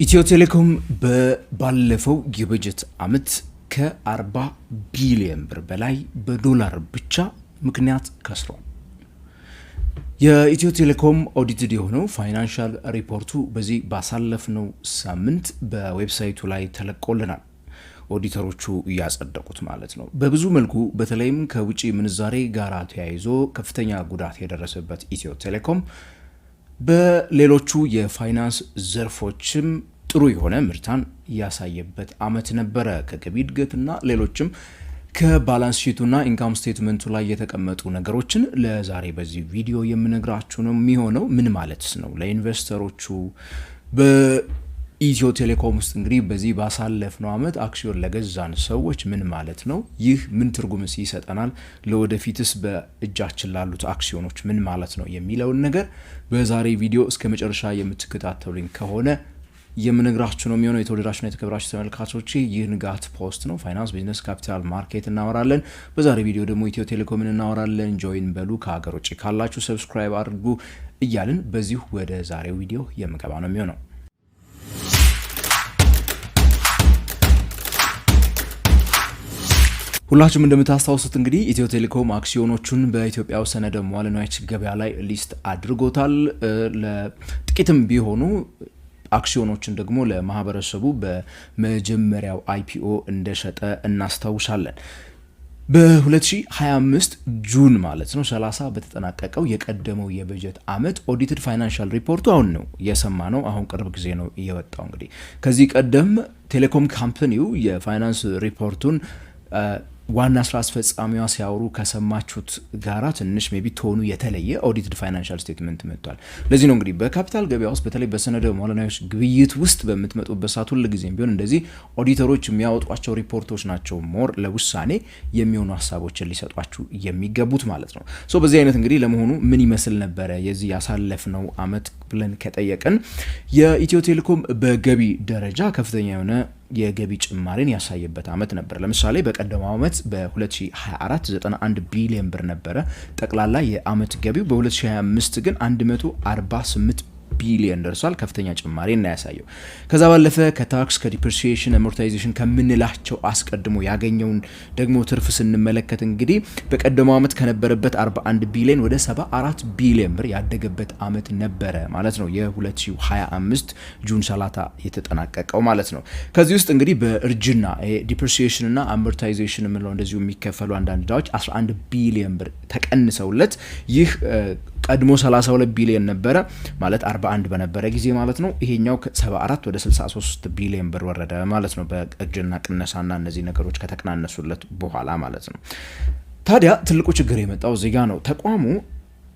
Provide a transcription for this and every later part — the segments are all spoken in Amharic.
ኢትዮ ቴሌኮም ባለፈው የበጀት ዓመት ከ40 ቢሊዮን ብር በላይ በዶላር ብቻ ምክንያት ከስሯል። የኢትዮ ቴሌኮም ኦዲትድ የሆነው ፋይናንሻል ሪፖርቱ በዚህ ባሳለፍነው ሳምንት በዌብሳይቱ ላይ ተለቆልናል። ኦዲተሮቹ ያጸደቁት ማለት ነው። በብዙ መልኩ በተለይም ከውጪ ምንዛሬ ጋር ተያይዞ ከፍተኛ ጉዳት የደረሰበት ኢትዮ ቴሌኮም በሌሎቹ የፋይናንስ ዘርፎችም ጥሩ የሆነ ምርታን ያሳየበት ዓመት ነበረ። ከገቢ እድገትና ሌሎችም ከባላንስ ሺቱና ኢንካም ስቴትመንቱ ላይ የተቀመጡ ነገሮችን ለዛሬ በዚህ ቪዲዮ የምነግራችሁ ነው የሚሆነው። ምን ማለትስ ነው ለኢንቨስተሮቹ በኢትዮ ቴሌኮም ውስጥ እንግዲህ በዚህ ባሳለፍነው ዓመት አክሲዮን ለገዛን ሰዎች ምን ማለት ነው? ይህ ምን ትርጉምስ ይሰጠናል? ለወደፊትስ በእጃችን ላሉት አክሲዮኖች ምን ማለት ነው የሚለውን ነገር በዛሬ ቪዲዮ እስከ መጨረሻ የምትከታተሉኝ ከሆነ የምነግራችሁ ነው የሚሆነው። የተወደዳችሁና የተከበራችሁ ተመልካቾች ይህ ንጋት ፖስት ነው። ፋይናንስ፣ ቢዝነስ፣ ካፒታል ማርኬት እናወራለን። በዛሬ ቪዲዮ ደግሞ ኢትዮ ቴሌኮምን እናወራለን። ጆይን በሉ። ከሀገር ውጭ ካላችሁ ሰብስክራይብ አድርጉ እያልን በዚሁ ወደ ዛሬው ቪዲዮ የምገባ ነው የሚሆነው። ሁላችሁም እንደምታስታውሱት እንግዲህ ኢትዮ ቴሌኮም አክሲዮኖቹን በኢትዮጵያ ሰነደ መዋዕለ ንዋይ ገበያ ላይ ሊስት አድርጎታል። ለጥቂትም ቢሆኑ አክሲዮኖችን ደግሞ ለማህበረሰቡ በመጀመሪያው አይፒኦ እንደሸጠ እናስታውሳለን። በ2025 ጁን ማለት ነው 30 በተጠናቀቀው የቀደመው የበጀት ዓመት ኦዲትድ ፋይናንሻል ሪፖርቱ አሁን ነው የሰማነው። አሁን ቅርብ ጊዜ ነው የወጣው። እንግዲህ ከዚህ ቀደም ቴሌኮም ካምፓኒው የፋይናንስ ሪፖርቱን ዋና ስራ አስፈጻሚዋ ሲያወሩ ከሰማችሁት ጋራ ትንሽ ሜቢ ቶኑ የተለየ ኦዲትድ ፋይናንሻል ስቴትመንት መጥቷል። ለዚህ ነው እንግዲህ በካፒታል ገበያ ውስጥ በተለይ በሰነደ መዋዕለ ንዋይ ግብይት ውስጥ በምትመጡበት ሰዓት ሁሉ ጊዜም ቢሆን እንደዚህ ኦዲተሮች የሚያወጧቸው ሪፖርቶች ናቸው ሞር ለውሳኔ የሚሆኑ ሀሳቦችን ሊሰጧችሁ የሚገቡት ማለት ነው። ሶ በዚህ አይነት እንግዲህ ለመሆኑ ምን ይመስል ነበረ የዚህ ያሳለፍነው ዓመት ብለን ከጠየቅን የኢትዮ ቴሌኮም በገቢ ደረጃ ከፍተኛ የሆነ የገቢ ጭማሪን ያሳየበት ዓመት ነበር። ለምሳሌ በቀደመው ዓመት በ2024 91 ቢሊዮን ብር ነበረ ጠቅላላ የዓመት ገቢው። በ2025 ግን 148 ቢሊዮን ደርሷል። ከፍተኛ ጭማሪ እና ያሳየው። ከዛ ባለፈ ከታክስ ከዲፕሪሲዬሽን አሞርታይዜሽን ከምንላቸው አስቀድሞ ያገኘውን ደግሞ ትርፍ ስንመለከት እንግዲህ በቀደመው ዓመት ከነበረበት 41 ቢሊዮን ወደ 74 ቢሊዮን ብር ያደገበት ዓመት ነበረ ማለት ነው። የ2025 ጁን 30 የተጠናቀቀው ማለት ነው። ከዚህ ውስጥ እንግዲህ በእርጅና ዲፕሪሲዬሽን እና አሞርታይዜሽን የምንለው እንደዚሁ የሚከፈሉ አንዳንድ ዕዳዎች 11 ቢሊዮን ብር ተቀንሰውለት ይህ ቀድሞ 32 ቢሊዮን ነበረ ማለት 41 በነበረ ጊዜ ማለት ነው። ይሄኛው ከ74 ወደ 63 ቢሊዮን ብር ወረደ ማለት ነው። በእርጅና ቅነሳና እነዚህ ነገሮች ከተቀናነሱለት በኋላ ማለት ነው። ታዲያ ትልቁ ችግር የመጣው እዚህ ጋር ነው። ተቋሙ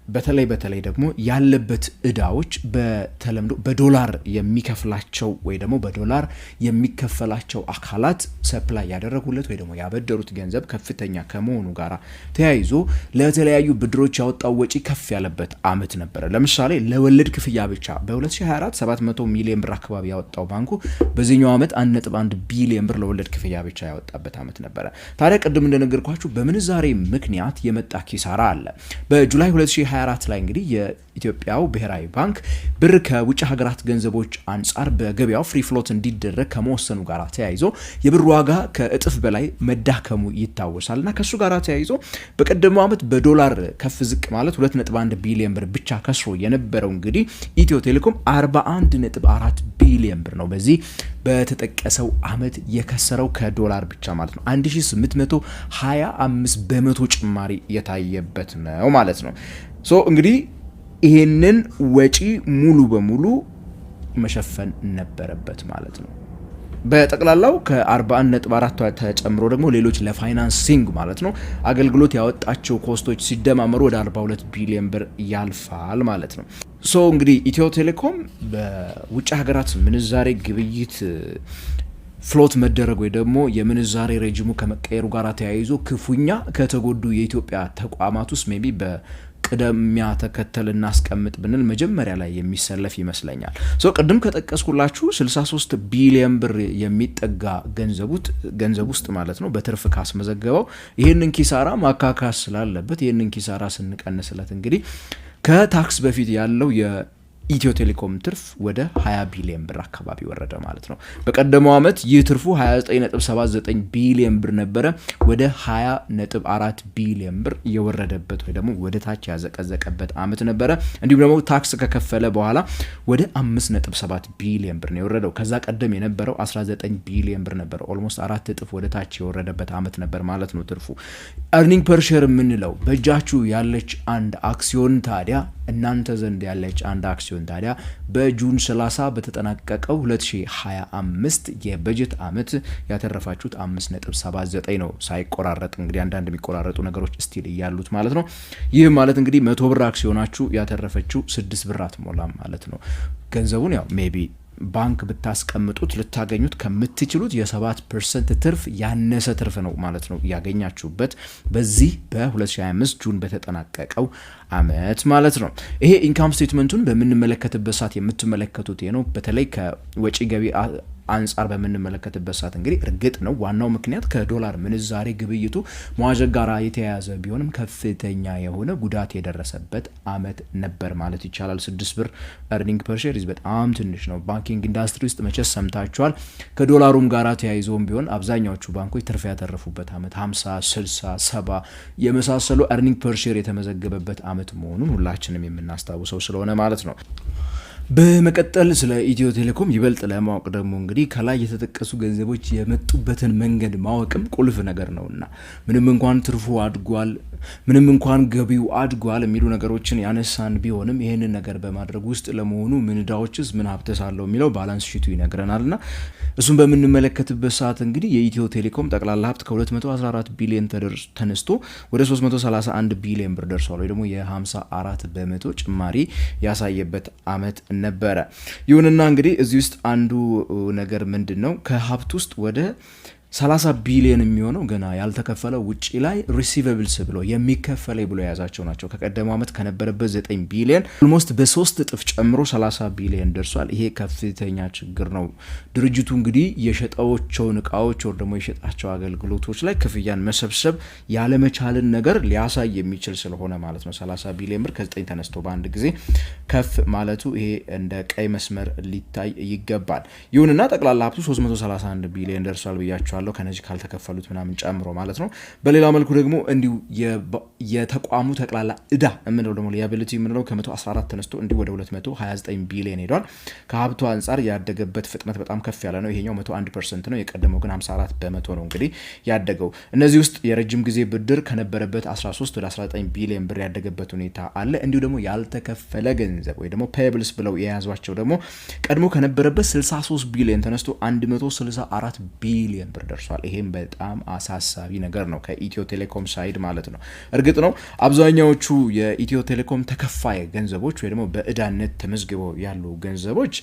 በተለይ ደግሞ ያለበት እዳዎች በተለምዶ በዶላር የሚከፍላቸው ወይ ደግሞ በዶላር የሚከፈላቸው አካላት ሰፕላይ ያደረጉለት ወይ ደግሞ ያበደሩት ገንዘብ ከፍተኛ ከመሆኑ ጋር ተያይዞ ለተለያዩ ብድሮች ያወጣው ወጪ ከፍ ያለበት ዓመት ነበረ። ለምሳሌ ለወለድ ክፍያ ብቻ በ2024 700 ሚሊዮን ብር አካባቢ ያወጣው ባንኩ በዚህኛው ዓመት 1.1 ቢሊዮን ብር ለወለድ ክፍያ ብቻ ያወጣበት ዓመት ነበረ። ታዲያ ቅድም እንደነገርኳችሁ በምንዛሬ ምክንያት የመጣ ኪሳራ አለ። በጁላይ 2024 ላይ እንግዲህ የኢትዮጵያው ብሔራዊ ባንክ ብር ከውጭ ሀገራት ገንዘቦች አንጻር በገበያው ፍሪ ፍሎት እንዲደረግ ከመወሰኑ ጋር ተያይዞ የብር ዋጋ ከእጥፍ በላይ መዳከሙ ይታወሳልና ከሱ ጋር ተያይዞ በቀደመው ዓመት በዶላር ከፍ ዝቅ ማለት 2.1 ቢሊዮን ብር ብቻ ከስሮ የነበረው እንግዲህ ኢትዮ ቴሌኮም 41.4 ቢሊዮን ብር ነው በዚህ በተጠቀሰው ዓመት የከሰረው ከዶላር ብቻ ማለት ነው። 1825 በመቶ ጭማሪ የታየበት ነው ማለት ነው። ሶ እንግዲህ ይሄንን ወጪ ሙሉ በሙሉ መሸፈን ነበረበት ማለት ነው። በጠቅላላው ከ41.4 ተጨምሮ ደግሞ ሌሎች ለፋይናንሲንግ ማለት ነው አገልግሎት ያወጣቸው ኮስቶች ሲደማመሩ ወደ 42 ቢሊዮን ብር ያልፋል ማለት ነው። ሶ እንግዲህ ኢትዮ ቴሌኮም በውጭ ሀገራት ምንዛሬ ግብይት ፍሎት መደረግ ወይ ደግሞ የምንዛሬ ሬጂሙ ከመቀየሩ ጋር ተያይዞ ክፉኛ ከተጎዱ የኢትዮጵያ ተቋማት ውስጥ ሜቢ ቅደሚያ ተከተል እናስቀምጥ ብንል መጀመሪያ ላይ የሚሰለፍ ይመስለኛል። ቅድም ከጠቀስኩላችሁ 63 ቢሊዮን ብር የሚጠጋ ገንዘብ ውስጥ ማለት ነው በትርፍ ካስመዘገበው ይሄንን ኪሳራ ማካካስ ስላለበት ይሄንን ኪሳራ ስንቀንስለት እንግዲህ ከታክስ በፊት ያለው ኢትዮ ቴሌኮም ትርፍ ወደ 20 ቢሊዮን ብር አካባቢ ወረደ ማለት ነው። በቀደመው ዓመት ይህ ትርፉ 29.79 ቢሊዮን ብር ነበረ፣ ወደ 20.4 ቢሊዮን ብር የወረደበት ወይ ደግሞ ወደ ታች ያዘቀዘቀበት ዓመት ነበረ። እንዲሁም ደግሞ ታክስ ከከፈለ በኋላ ወደ 5.7 ቢሊዮን ብር ነው የወረደው። ከዛ ቀደም የነበረው 19 ቢሊዮን ብር ነበረ። ኦልሞስት 4 እጥፍ ወደ ታች የወረደበት ዓመት ነበር ማለት ነው ትርፉ። ኤርኒንግ ፐር ሼር የምንለው በእጃችሁ ያለች አንድ አክሲዮን ታዲያ እናንተ ዘንድ ያለች አንድ አክሲዮን ታዲያ በጁን 30 በተጠናቀቀው 2025 የበጀት ዓመት ያተረፋችሁት 5.79 ነው ሳይቆራረጥ። እንግዲህ አንዳንድ የሚቆራረጡ ነገሮች ስቲል እያሉት ማለት ነው። ይህ ማለት እንግዲህ 100 ብር አክሲዮናችሁ ያተረፈችው 6 ብር አትሞላም ማለት ነው። ገንዘቡን ያው ሜቢ ባንክ ብታስቀምጡት ልታገኙት ከምትችሉት የ7% ትርፍ ያነሰ ትርፍ ነው ማለት ነው ያገኛችሁበት በዚህ በ2025 ጁን በተጠናቀቀው ዓመት ማለት ነው። ይሄ ኢንካም ስቴትመንቱን በምንመለከትበት ሰዓት የምትመለከቱት ነው። በተለይ ከወጪ ገቢ አንጻር በምንመለከትበት ሰዓት እንግዲህ እርግጥ ነው ዋናው ምክንያት ከዶላር ምንዛሬ ግብይቱ መዋዠቅ ጋር የተያያዘ ቢሆንም ከፍተኛ የሆነ ጉዳት የደረሰበት ዓመት ነበር ማለት ይቻላል። 6 ብር ኤርኒንግ ፐር ሼር በጣም ትንሽ ነው። ባንኪንግ ኢንዱስትሪ ውስጥ መቼስ ሰምታችኋል። ከዶላሩም ጋር ተያይዞም ቢሆን አብዛኛዎቹ ባንኮች ትርፍ ያተረፉበት ዓመት 50፣ 60፣ 70 የመሳሰሉ ኤርኒንግ ፐር ሼር የተመዘገበበት ዓመት መሆኑን ሁላችንም የምናስታውሰው ስለሆነ ማለት ነው። በመቀጠል ስለ ኢትዮ ቴሌኮም ይበልጥ ለማወቅ ደግሞ እንግዲህ ከላይ የተጠቀሱ ገንዘቦች የመጡበትን መንገድ ማወቅም ቁልፍ ነገር ነውና ምንም እንኳን ትርፉ አድጓል፣ ምንም እንኳን ገቢው አድጓል የሚሉ ነገሮችን ያነሳን ቢሆንም ይህንን ነገር በማድረግ ውስጥ ለመሆኑ ምን ዕዳዎችስ ምን ሀብትስ አለው የሚለው ባላንስ ሺቱ ይነግረናልና እሱም በምንመለከትበት ሰዓት እንግዲህ የኢትዮ ቴሌኮም ጠቅላላ ሀብት ከ214 ቢሊዮን ተነስቶ ወደ 331 ቢሊዮን ብር ደርሷል፣ ወይ ደግሞ የ54 በመቶ ጭማሪ ያሳየበት ዓመት ነበረ። ይሁንና እንግዲህ እዚህ ውስጥ አንዱ ነገር ምንድን ነው ከሀብት ውስጥ ወደ 30 ቢሊዮን የሚሆነው ገና ያልተከፈለው ውጪ ላይ ሪሲቨብልስ ብሎ የሚከፈለኝ ብሎ የያዛቸው ናቸው። ከቀደመው ዓመት ከነበረበት 9 ቢሊዮን ኦልሞስት በ3 እጥፍ ጨምሮ 30 ቢሊዮን ደርሷል። ይሄ ከፍተኛ ችግር ነው። ድርጅቱ እንግዲህ የሸጠዎቸውን እቃዎች ወር ደግሞ የሸጣቸው አገልግሎቶች ላይ ክፍያን መሰብሰብ ያለመቻልን ነገር ሊያሳይ የሚችል ስለሆነ ማለት ነው 30 ቢሊዮን ብር ከ9 ተነስቶ በአንድ ጊዜ ከፍ ማለቱ ይሄ እንደ ቀይ መስመር ሊታይ ይገባል። ይሁንና ጠቅላላ ሀብቱ 331 ቢሊዮን ደርሷል ብያቸዋል ከነዚህ ካልተከፈሉት ምናምን ጨምሮ ማለት ነው። በሌላ መልኩ ደግሞ እንዲሁ የተቋሙ ጠቅላላ እዳ የምንለው ደግሞ ሊያቢሊቲ የምንለው ከ114 ተነስቶ እንዲሁ ወደ 229 ቢሊዮን ሄዷል። ከሀብቱ አንጻር ያደገበት ፍጥነት በጣም ከፍ ያለ ነው። ይሄኛው 101% ነው። የቀደመው ግን 54 በመቶ ነው እንግዲህ ያደገው። እነዚህ ውስጥ የረጅም ጊዜ ብድር ከነበረበት 13 ወደ 19 ቢሊዮን ብር ያደገበት ሁኔታ አለ። እንዲሁ ደግሞ ያልተከፈለ ገንዘብ ወይ ደግሞ ፔብልስ ብለው የያዟቸው ደግሞ ቀድሞ ከነበረበት 63 ቢሊዮን ተነስቶ 164 ቢሊዮን ብር ደርሷል። ይሄም በጣም አሳሳቢ ነገር ነው ከኢትዮ ቴሌኮም ሳይድ ማለት ነው። እርግጥ ነው አብዛኛዎቹ የኢትዮ ቴሌኮም ተከፋይ ገንዘቦች ወይ ደግሞ በእዳነት ተመዝግበው ያሉ ገንዘቦች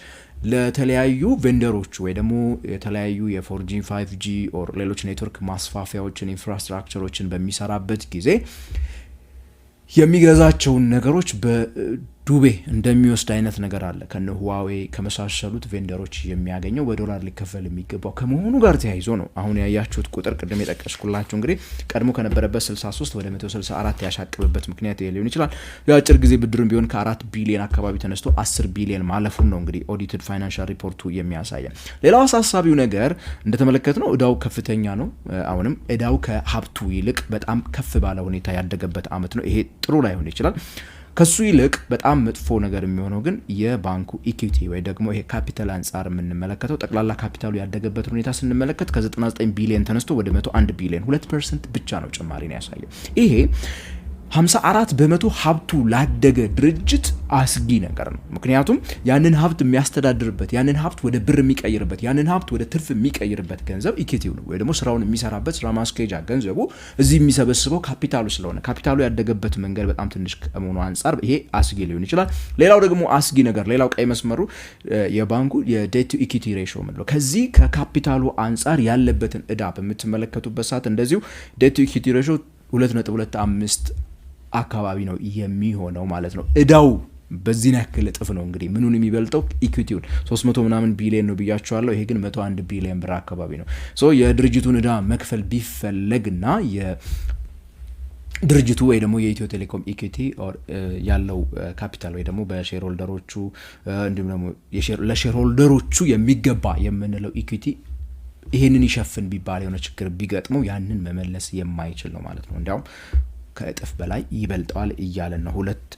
ለተለያዩ ቬንደሮች ወይ ደግሞ የተለያዩ የ4G 5G ኦር ሌሎች ኔትወርክ ማስፋፊያዎችን ኢንፍራስትራክቸሮችን በሚሰራበት ጊዜ የሚገዛቸውን ነገሮች በዱቤ እንደሚወስድ አይነት ነገር አለ። ከነ ሁዋዌ ከመሳሰሉት ቬንደሮች የሚያገኘው በዶላር ሊከፈል የሚገባው ከመሆኑ ጋር ተያይዞ ነው። አሁን ያያችሁት ቁጥር ቅድም የጠቀስኩላችሁ እንግዲህ ቀድሞ ከነበረበት 63 ወደ 164 ያሻቅብበት ምክንያት ሊሆን ይችላል። የአጭር ጊዜ ብድርም ቢሆን ከ4 ቢሊዮን አካባቢ ተነስቶ 10 ቢሊዮን ማለፉን ነው እንግዲህ ኦዲትድ ፋይናንሻል ሪፖርቱ የሚያሳየን። ሌላው አሳሳቢው ነገር እንደተመለከትነው እዳው ከፍተኛ ነው። አሁንም እዳው ከሀብቱ ይልቅ በጣም ከፍ ባለ ሁኔታ ያደገበት ዓመት ነው። ይሄ ጥሩ ላይሆን ይችላል። ከሱ ይልቅ በጣም መጥፎ ነገር የሚሆነው ግን የባንኩ ኢኩዊቲ ወይ ደግሞ ይሄ ካፒታል አንጻር የምንመለከተው ጠቅላላ ካፒታሉ ያደገበት ሁኔታ ስንመለከት ከ99 ቢሊዮን ተነስቶ ወደ 101 ቢሊዮን 2% ብቻ ነው ጭማሪ ነው ያሳየው። ይሄ 54 በመቶ ሀብቱ ላደገ ድርጅት አስጊ ነገር ነው። ምክንያቱም ያንን ሀብት የሚያስተዳድርበት፣ ያንን ሀብት ወደ ብር የሚቀይርበት፣ ያንን ሀብት ወደ ትርፍ የሚቀይርበት ገንዘብ ኢኩዊቲው ነው ወይ ደግሞ ስራውን የሚሰራበት ስራ ማስኬጃ ገንዘቡ እዚህ የሚሰበስበው ካፒታሉ ስለሆነ ካፒታሉ ያደገበት መንገድ በጣም ትንሽ ከመሆኑ አንጻር ይሄ አስጊ ሊሆን ይችላል። ሌላው ደግሞ አስጊ ነገር ሌላው ቀይ መስመሩ የባንኩ የዴት ቱ ኢኩዊቲ ሬሾ ነው። ከዚህ ከካፒታሉ አንጻር ያለበትን እዳ በምትመለከቱበት ሰዓት እንደዚሁ ዴት ቱ ኢኩዊቲ ሬሾ 2.25 አካባቢ ነው የሚሆነው ማለት ነው። እዳው በዚህ ያክል እጥፍ ነው እንግዲህ ምኑን የሚበልጠው ኢኩዊቲውን 300 ምናምን ቢሊዮን ነው ብያቸዋለሁ። ይሄ ግን 101 ቢሊዮን ብር አካባቢ ነው። ሶ የድርጅቱን እዳ መክፈል ቢፈለግና ድርጅቱ ወይ ደግሞ የኢትዮ ቴሌኮም ኢኩዊቲ ያለው ካፒታል ወይ ደግሞ በሼር ሆልደሮቹ እንዲሁም ደግሞ ለሼር ሆልደሮቹ የሚገባ የምንለው ኢኩዊቲ ይሄንን ይሸፍን ቢባል የሆነ ችግር ቢገጥመው ያንን መመለስ የማይችል ነው ማለት ነው። እንዲያውም ከእጥፍ በላይ ይበልጠዋል እያለን ነው፣ 2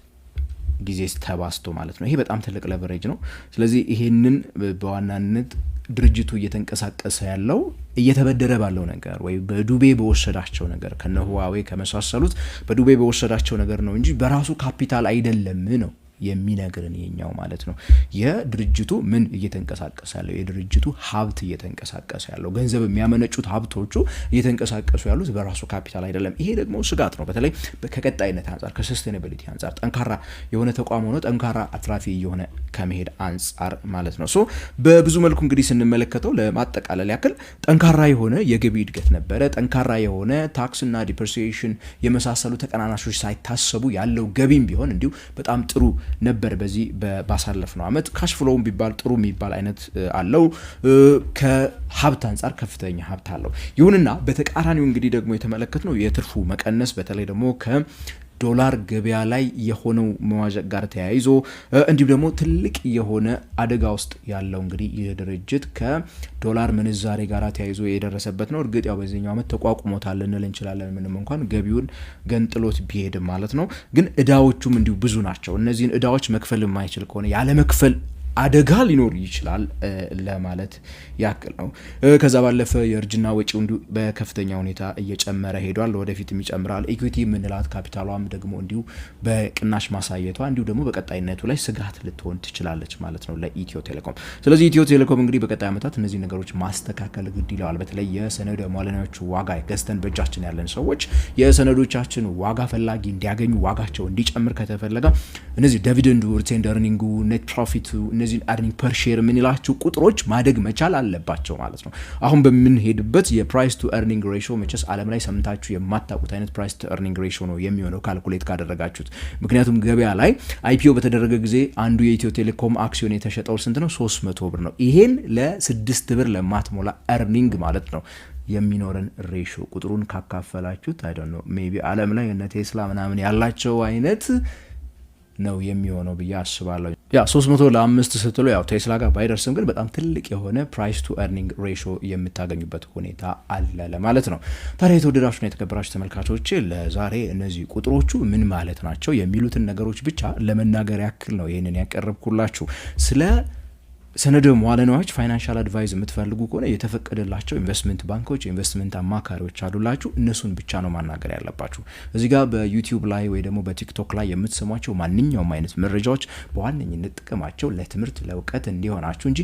ጊዜ ተባስቶ ማለት ነው። ይሄ በጣም ትልቅ ለቨሬጅ ነው። ስለዚህ ይሄንን በዋናነት ድርጅቱ እየተንቀሳቀሰ ያለው እየተበደረ ባለው ነገር ወይ በዱቤ በወሰዳቸው ነገር ከነ ሁዋዌ ከመሳሰሉት በዱቤ በወሰዳቸው ነገር ነው እንጂ በራሱ ካፒታል አይደለም ነው የሚነግርን የኛው ማለት ነው። የድርጅቱ ምን እየተንቀሳቀሰ ያለው የድርጅቱ ሀብት እየተንቀሳቀሰ ያለው ገንዘብ የሚያመነጩት ሀብቶቹ እየተንቀሳቀሱ ያሉት በራሱ ካፒታል አይደለም። ይሄ ደግሞ ስጋት ነው፣ በተለይ ከቀጣይነት አንጻር ከሰስቴናቢሊቲ አንጻር ጠንካራ የሆነ ተቋም ሆኖ ጠንካራ አትራፊ የሆነ ከመሄድ አንጻር ማለት ነው። ሶ በብዙ መልኩ እንግዲህ ስንመለከተው ለማጠቃለል ያክል ጠንካራ የሆነ የገቢ እድገት ነበረ። ጠንካራ የሆነ ታክስና ዲፕሪሲዬሽን የመሳሰሉ ተቀናናሾች ሳይታሰቡ ያለው ገቢም ቢሆን እንዲሁ በጣም ጥሩ ነበር። በዚህ ባሳለፍነው አመት ካሽ ፍሎው ቢባል ጥሩ የሚባል አይነት አለው። ከሀብት አንጻር ከፍተኛ ሀብት አለው። ይሁንና በተቃራኒው እንግዲህ ደግሞ የተመለከትነው የትርፉ መቀነስ በተለይ ደግሞ ዶላር ገበያ ላይ የሆነው መዋዠቅ ጋር ተያይዞ እንዲሁም ደግሞ ትልቅ የሆነ አደጋ ውስጥ ያለው እንግዲህ የድርጅት ከዶላር ምንዛሬ ጋር ተያይዞ የደረሰበት ነው። እርግጥ ያው በዚህኛው አመት ተቋቁሞታል ልንል እንችላለን፣ ምንም እንኳን ገቢውን ገንጥሎት ቢሄድም ማለት ነው። ግን እዳዎቹም እንዲሁ ብዙ ናቸው። እነዚህን እዳዎች መክፈል የማይችል ከሆነ ያለ መክፈል አደጋ ሊኖር ይችላል ለማለት ያክል ነው። ከዛ ባለፈ የእርጅና ወጪው እንዲሁ በከፍተኛ ሁኔታ እየጨመረ ሄዷል፣ ወደፊትም ይጨምራል። ኢኩዊቲ የምንላት ካፒታሏም ደግሞ እንዲሁ በቅናሽ ማሳየቷ እንዲሁ ደግሞ በቀጣይነቱ ላይ ስጋት ልትሆን ትችላለች ማለት ነው ለኢትዮ ቴሌኮም። ስለዚህ ኢትዮ ቴሌኮም እንግዲህ በቀጣይ ዓመታት እነዚህ ነገሮች ማስተካከል ግድ ይለዋል። በተለይ የሰነድ መዋዕለ ንዋዮች ዋጋ ገዝተን በእጃችን ያለን ሰዎች የሰነዶቻችን ዋጋ ፈላጊ እንዲያገኙ ዋጋቸው እንዲጨምር ከተፈለገ እነዚህ ዲቪደንዱ፣ ሪቴንድ ኤርኒንጉ፣ ኔት ፕሮፊቱ እነዚህ አርኒንግ ፐር ሼር የምንላቸው ቁጥሮች ማደግ መቻል አለባቸው ማለት ነው። አሁን በምንሄድበት የፕራይስ ቱ ኤርኒንግ ሬሽዮ መቼስ ዓለም ላይ ሰምታችሁ የማታውቁት አይነት ፕራይስ ቱ ኤርኒንግ ሬሽዮ ነው የሚሆነው ካልኩሌት ካደረጋችሁት። ምክንያቱም ገበያ ላይ አይፒኦ በተደረገ ጊዜ አንዱ የኢትዮ ቴሌኮም አክሲዮን የተሸጠው ስንት ነው? 300 ብር ነው። ይሄን ለ6 ብር ለማትሞላ ኤርኒንግ ማለት ነው የሚኖረን ሬሽዮ ቁጥሩን ካካፈላችሁት አይ ዶንት ኖ ሜቢ ዓለም ላይ እነ ቴስላ ምናምን ያላቸው አይነት ነው የሚሆነው ብዬ አስባለሁ። ያ 300 ለ5 ስትሉ ያው ቴስላ ጋር ባይደርስም ግን በጣም ትልቅ የሆነ ፕራይስ ቱ ኤርኒንግ ሬሽዮ የምታገኙበት ሁኔታ አለ ለማለት ነው። ታዲያ የተወደዳችሁና የተከበራችሁ ተመልካቾች ለዛሬ እነዚህ ቁጥሮቹ ምን ማለት ናቸው የሚሉትን ነገሮች ብቻ ለመናገር ያክል ነው ይህንን ያቀረብኩላችሁ። ስለ ሰነደ መዋዕለ ንዋዮች ፋይናንሻል አድቫይዝ የምትፈልጉ ከሆነ የተፈቀደላቸው ኢንቨስትመንት ባንኮች፣ ኢንቨስትመንት አማካሪዎች አሉላችሁ። እነሱን ብቻ ነው ማናገር ያለባችሁ። እዚህ ጋር በዩቲዩብ ላይ ወይ ደግሞ በቲክቶክ ላይ የምትሰሟቸው ማንኛውም አይነት መረጃዎች በዋነኝነት ጥቅማቸው ለትምህርት ለእውቀት እንዲሆናችሁ እንጂ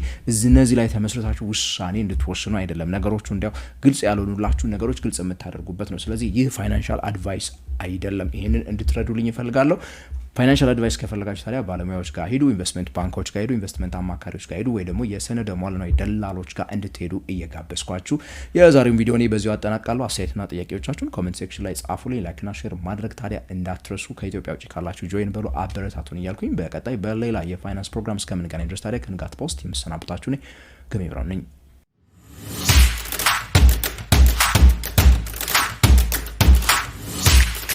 እነዚህ ላይ ተመስርታችሁ ውሳኔ እንድትወስኑ አይደለም። ነገሮቹ እንዲያው ግልጽ ያልሆኑላችሁ ነገሮች ግልጽ የምታደርጉበት ነው። ስለዚህ ይህ ፋይናንሻል አድቫይስ አይደለም። ይህንን እንድትረዱልኝ እፈልጋለሁ። ፋይናንሻል አድቫይስ ከፈለጋችሁ ታዲያ ባለሙያዎች ጋር ሂዱ፣ ኢንቨስትመንት ባንኮች ጋር ሂዱ፣ ኢንቨስትመንት አማካሪዎች ጋር ሂዱ፣ ወይ ደግሞ የሰነደ መዋዕለ ንዋይ ደላሎች ጋር እንድትሄዱ እየጋበዝኳችሁ የዛሬውን ቪዲዮ እኔ በዚሁ አጠናቅቃለሁ። አስተያየትና ጥያቄዎቻችሁን ኮሜንት ሴክሽን ላይ ጻፉልኝ። ላይክና ሼር ማድረግ ታዲያ እንዳትረሱ። ከኢትዮጵያ ውጭ ካላችሁ ጆይን በሉ፣ አበረታቱን እያልኩኝ በቀጣይ በሌላ የፋይናንስ ፕሮግራም እስከምንገናኝ ድረስ ታዲያ ከንጋት ፖስት የምሰናበታችሁ ነኝ። ገሜ ብራውን ነኝ።